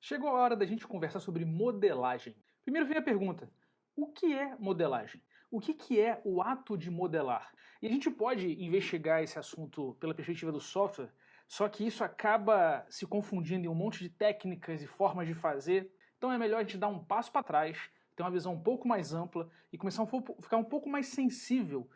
Chegou a hora da gente conversar sobre modelagem. Primeiro vem a pergunta: o que é modelagem? O que é o ato de modelar? E a gente pode investigar esse assunto pela perspectiva do software, só que isso acaba se confundindo em um monte de técnicas e formas de fazer. Então é melhor a gente dar um passo para trás, ter uma visão um pouco mais ampla e começar a ficar um pouco mais sensível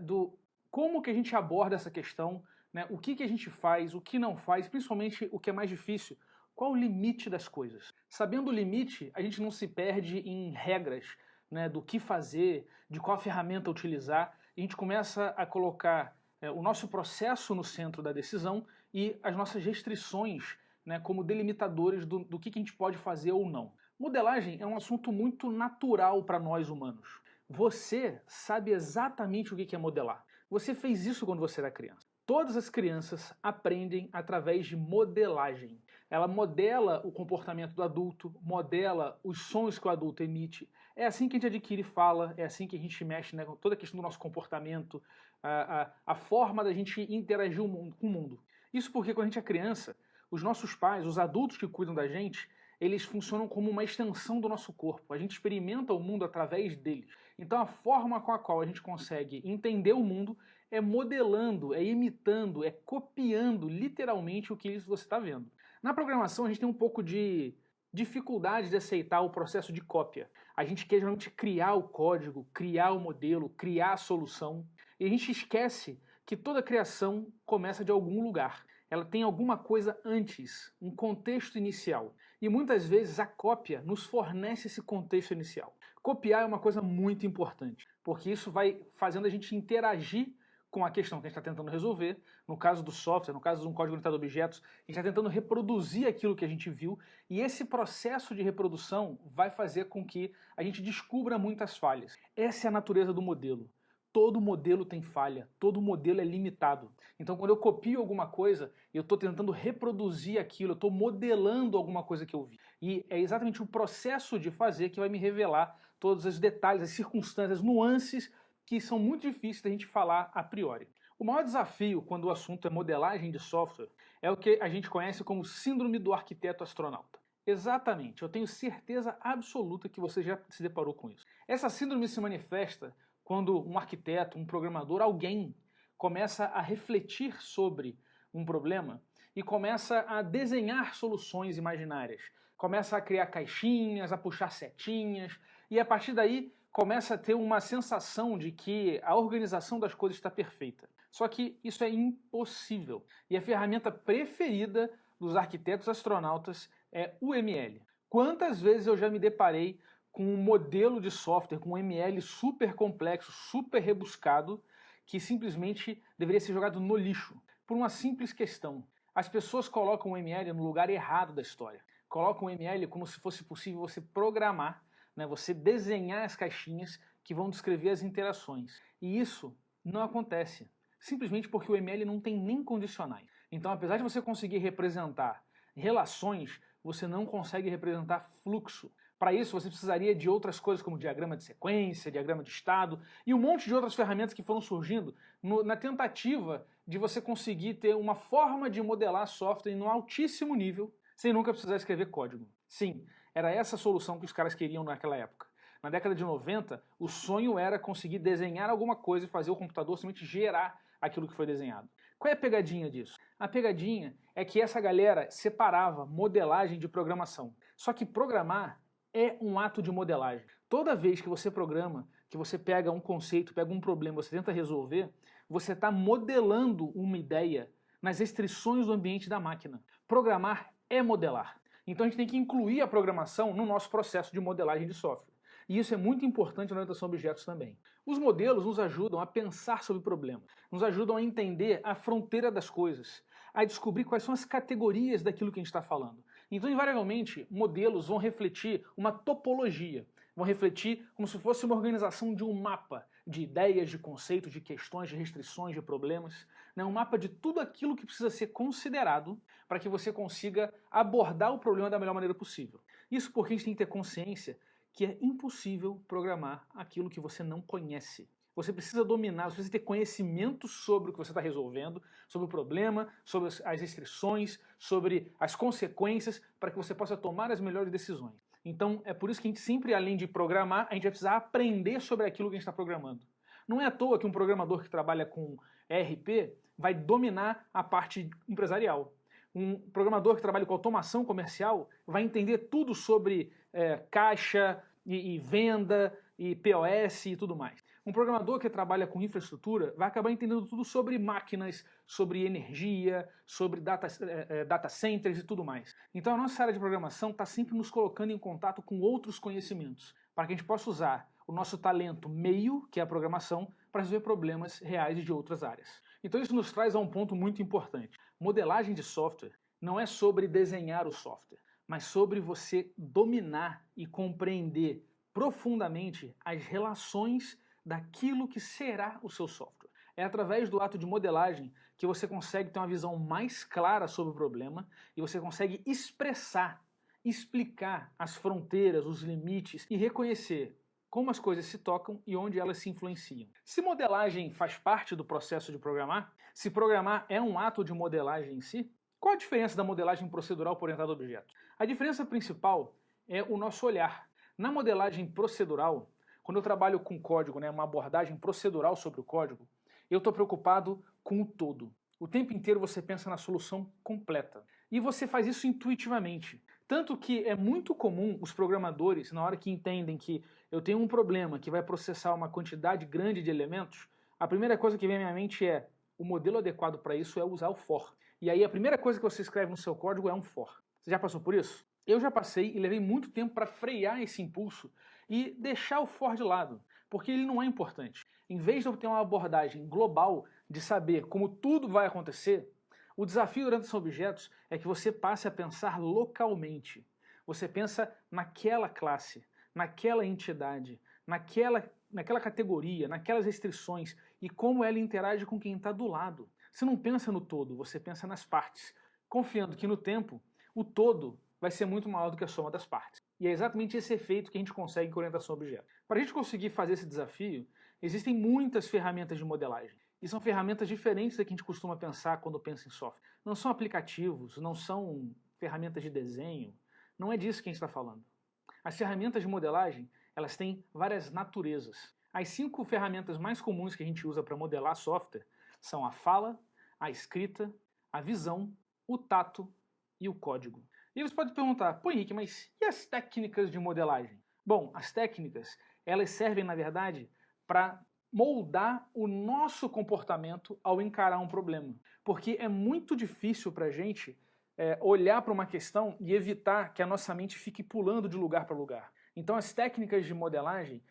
do como que a gente aborda essa questão, né? O que a gente faz, o que não faz, principalmente o que é mais difícil. Qual o limite das coisas? Sabendo o limite, a gente não se perde em regras, né, do que fazer, de qual ferramenta utilizar, e a gente começa a colocar o nosso processo no centro da decisão e as nossas restrições, né, como delimitadores do que a gente pode fazer ou não. Modelagem é um assunto muito natural para nós humanos. Você sabe exatamente o que é modelar. Você fez isso quando você era criança. Todas as crianças aprendem através de modelagem. Ela modela o comportamento do adulto, modela os sons que o adulto emite. É assim que a gente adquire fala, é assim que a gente mexe, né, com toda a questão do nosso comportamento, a forma da gente interagir com o mundo. Isso porque quando a gente é criança, os nossos pais, os adultos que cuidam da gente, eles funcionam como uma extensão do nosso corpo. A gente experimenta o mundo através deles. Então a forma com a qual a gente consegue entender o mundo é modelando, é imitando, é copiando literalmente o que você está vendo. Na programação a gente tem um pouco de dificuldade de aceitar o processo de cópia. A gente quer geralmente criar o código, criar o modelo, criar a solução, e a gente esquece que toda criação começa de algum lugar. Ela tem alguma coisa antes, um contexto inicial. E muitas vezes a cópia nos fornece esse contexto inicial. Copiar é uma coisa muito importante, porque isso vai fazendo a gente interagir com a questão que a gente está tentando resolver. No caso do software, no caso de um código orientado a objetos, a gente está tentando reproduzir aquilo que a gente viu, e esse processo de reprodução vai fazer com que a gente descubra muitas falhas. Essa é a natureza do modelo. Todo modelo tem falha, todo modelo é limitado. Então quando eu copio alguma coisa, eu estou tentando reproduzir aquilo, eu estou modelando alguma coisa que eu vi. E é exatamente o processo de fazer que vai me revelar todos os detalhes, as circunstâncias, as nuances que são muito difíceis da gente falar a priori. O maior desafio quando o assunto é modelagem de software é o que a gente conhece como síndrome do arquiteto astronauta. Exatamente, eu tenho certeza absoluta que você já se deparou com isso. Essa síndrome se manifesta quando um arquiteto, um programador, alguém começa a refletir sobre um problema e começa a desenhar soluções imaginárias. Começa a criar caixinhas, a puxar setinhas, e a partir daí começa a ter uma sensação de que a organização das coisas está perfeita. Só que isso é impossível. E a ferramenta preferida dos arquitetos astronautas é o ML. Quantas vezes eu já me deparei com um modelo de software, com um ML super complexo, super rebuscado, que simplesmente deveria ser jogado no lixo, por uma simples questão. As pessoas colocam o ML no lugar errado da história. Colocam o ML como se fosse possível você programar, né, você desenhar as caixinhas que vão descrever as interações. E isso não acontece, simplesmente porque o ML não tem nem condicionais. Então, apesar de você conseguir representar relações, você não consegue representar fluxo. Para isso, você precisaria de outras coisas como diagrama de sequência, diagrama de estado e um monte de outras ferramentas que foram surgindo na tentativa de você conseguir ter uma forma de modelar software em um altíssimo nível sem nunca precisar escrever código. Sim, era essa a solução que os caras queriam naquela época. Na década de 90, o sonho era conseguir desenhar alguma coisa e fazer o computador simplesmente gerar aquilo que foi desenhado. Qual é a pegadinha disso? A pegadinha é que essa galera separava modelagem de programação. Só que programar é um ato de modelagem. Toda vez que você programa, que você pega um conceito, pega um problema, você tenta resolver, você está modelando uma ideia nas restrições do ambiente da máquina. Programar é modelar. Então a gente tem que incluir a programação no nosso processo de modelagem de software. E isso é muito importante na orientação a objetos também. Os modelos nos ajudam a pensar sobre problemas, nos ajudam a entender a fronteira das coisas, a descobrir quais são as categorias daquilo que a gente está falando. Então, invariavelmente, modelos vão refletir uma topologia, vão refletir como se fosse uma organização de um mapa de ideias, de conceitos, de questões, de restrições, de problemas, né? Um mapa de tudo aquilo que precisa ser considerado para que você consiga abordar o problema da melhor maneira possível. Isso porque a gente tem que ter consciência que é impossível programar aquilo que você não conhece. Você precisa dominar, você precisa ter conhecimento sobre o que você está resolvendo, sobre o problema, sobre as restrições, sobre as consequências, para que você possa tomar as melhores decisões. Então, é por isso que a gente sempre, além de programar, a gente vai precisar aprender sobre aquilo que a gente está programando. Não é à toa que um programador que trabalha com ERP vai dominar a parte empresarial. Um programador que trabalha com automação comercial vai entender tudo sobre caixa e venda e POS e tudo mais. Um programador que trabalha com infraestrutura vai acabar entendendo tudo sobre máquinas, sobre energia, sobre data centers e tudo mais. Então a nossa área de programação está sempre nos colocando em contato com outros conhecimentos, para que a gente possa usar o nosso talento meio, que é a programação, para resolver problemas reais de outras áreas. Então isso nos traz a um ponto muito importante. Modelagem de software não é sobre desenhar o software, mas sobre você dominar e compreender profundamente as relações daquilo que será o seu software. É através do ato de modelagem que você consegue ter uma visão mais clara sobre o problema e você consegue expressar, explicar as fronteiras, os limites e reconhecer como as coisas se tocam e onde elas se influenciam. Se modelagem faz parte do processo de programar, se programar é um ato de modelagem em si, qual a diferença da modelagem procedural por orientada a objetos? A diferença principal é o nosso olhar. Na modelagem procedural, quando eu trabalho com código, uma abordagem procedural sobre o código, eu estou preocupado com o todo. O tempo inteiro você pensa na solução completa. E você faz isso intuitivamente. Tanto que é muito comum os programadores, na hora que entendem que eu tenho um problema que vai processar uma quantidade grande de elementos, a primeira coisa que vem à minha mente é o modelo adequado para isso é usar o for. E aí a primeira coisa que você escreve no seu código é um for. Você já passou por isso? Eu já passei e levei muito tempo para frear esse impulso e deixar o for de lado, porque ele não é importante. Em vez de eu ter uma abordagem global de saber como tudo vai acontecer, o desafio de orientação a objetos é que você passe a pensar localmente. Você pensa naquela classe, naquela entidade, naquela categoria, naquelas restrições e como ela interage com quem está do lado. Você não pensa no todo, você pensa nas partes, confiando que no tempo o todo vai ser muito maior do que a soma das partes. E é exatamente esse efeito que a gente consegue com orientação a objetos. Para a gente conseguir fazer esse desafio, existem muitas ferramentas de modelagem. E são ferramentas diferentes da que a gente costuma pensar quando pensa em software. Não são aplicativos, não são ferramentas de desenho, não é disso que a gente está falando. As ferramentas de modelagem, elas têm várias naturezas. As 5 ferramentas mais comuns que a gente usa para modelar software são a fala, a escrita, a visão, o tato e o código. E você pode perguntar, pô Henrique, mas e as técnicas de modelagem? Bom, as técnicas, elas servem na verdade para moldar o nosso comportamento ao encarar um problema. Porque é muito difícil para a gente olhar para uma questão e evitar que a nossa mente fique pulando de lugar para lugar. Então as técnicas de modelagem,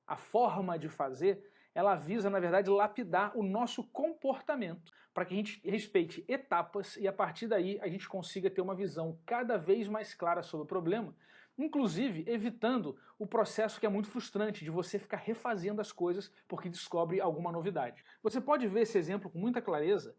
a forma de fazer, ela visa, na verdade, lapidar o nosso comportamento, para que a gente respeite etapas e a partir daí a gente consiga ter uma visão cada vez mais clara sobre o problema, inclusive evitando o processo que é muito frustrante de você ficar refazendo as coisas porque descobre alguma novidade. Você pode ver esse exemplo com muita clareza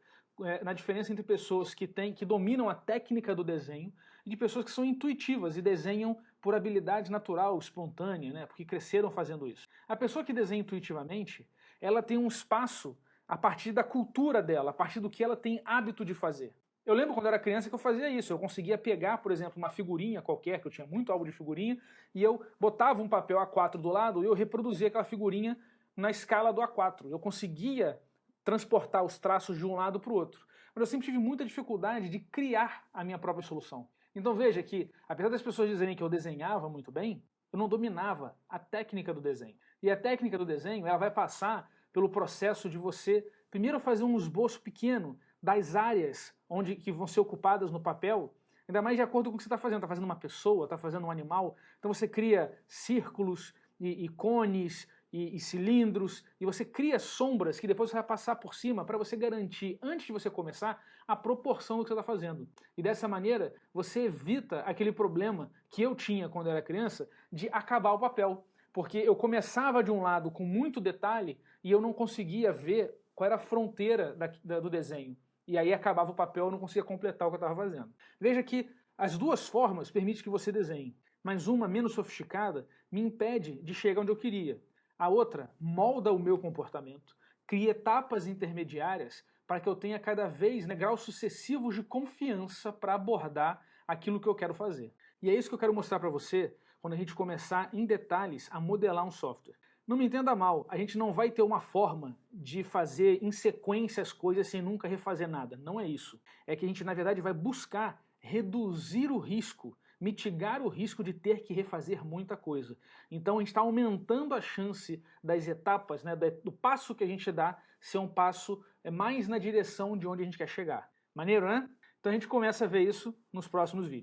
na diferença entre pessoas que dominam a técnica do desenho e de pessoas que são intuitivas e desenham por habilidade natural, espontânea, porque cresceram fazendo isso. A pessoa que desenha intuitivamente, ela tem um espaço a partir da cultura dela, a partir do que ela tem hábito de fazer. Eu lembro quando eu era criança que eu fazia isso, eu conseguia pegar, por exemplo, uma figurinha qualquer, que eu tinha muito álbum de figurinha, e eu botava um papel A4 do lado e eu reproduzia aquela figurinha na escala do A4. Eu conseguia transportar os traços de um lado para o outro. Mas eu sempre tive muita dificuldade de criar a minha própria solução. Então veja que, apesar das pessoas dizerem que eu desenhava muito bem, eu não dominava a técnica do desenho. E a técnica do desenho, ela vai passar pelo processo de você primeiro fazer um esboço pequeno das áreas que vão ser ocupadas no papel, ainda mais de acordo com o que você está fazendo. Está fazendo uma pessoa, está fazendo um animal, então você cria círculos e cones e cilindros, e você cria sombras que depois você vai passar por cima para você garantir, antes de você começar, a proporção do que você está fazendo. E dessa maneira, você evita aquele problema que eu tinha quando eu era criança, de acabar o papel. Porque eu começava de um lado com muito detalhe e eu não conseguia ver qual era a fronteira do desenho. E aí acabava o papel e eu não conseguia completar o que eu estava fazendo. Veja que as duas formas permitem que você desenhe, mas uma menos sofisticada me impede de chegar onde eu queria. A outra molda o meu comportamento, cria etapas intermediárias para que eu tenha cada vez, né, graus sucessivos de confiança para abordar aquilo que eu quero fazer. E é isso que eu quero mostrar para você quando a gente começar em detalhes a modelar um software. Não me entenda mal, a gente não vai ter uma forma de fazer em sequência as coisas sem nunca refazer nada. Não é isso. É que a gente, na verdade, vai buscar reduzir o risco, mitigar o risco de ter que refazer muita coisa. Então a gente está aumentando a chance das etapas, né, do passo que a gente dá, ser um passo mais na direção de onde a gente quer chegar. Maneiro, né? Então a gente começa a ver isso nos próximos vídeos.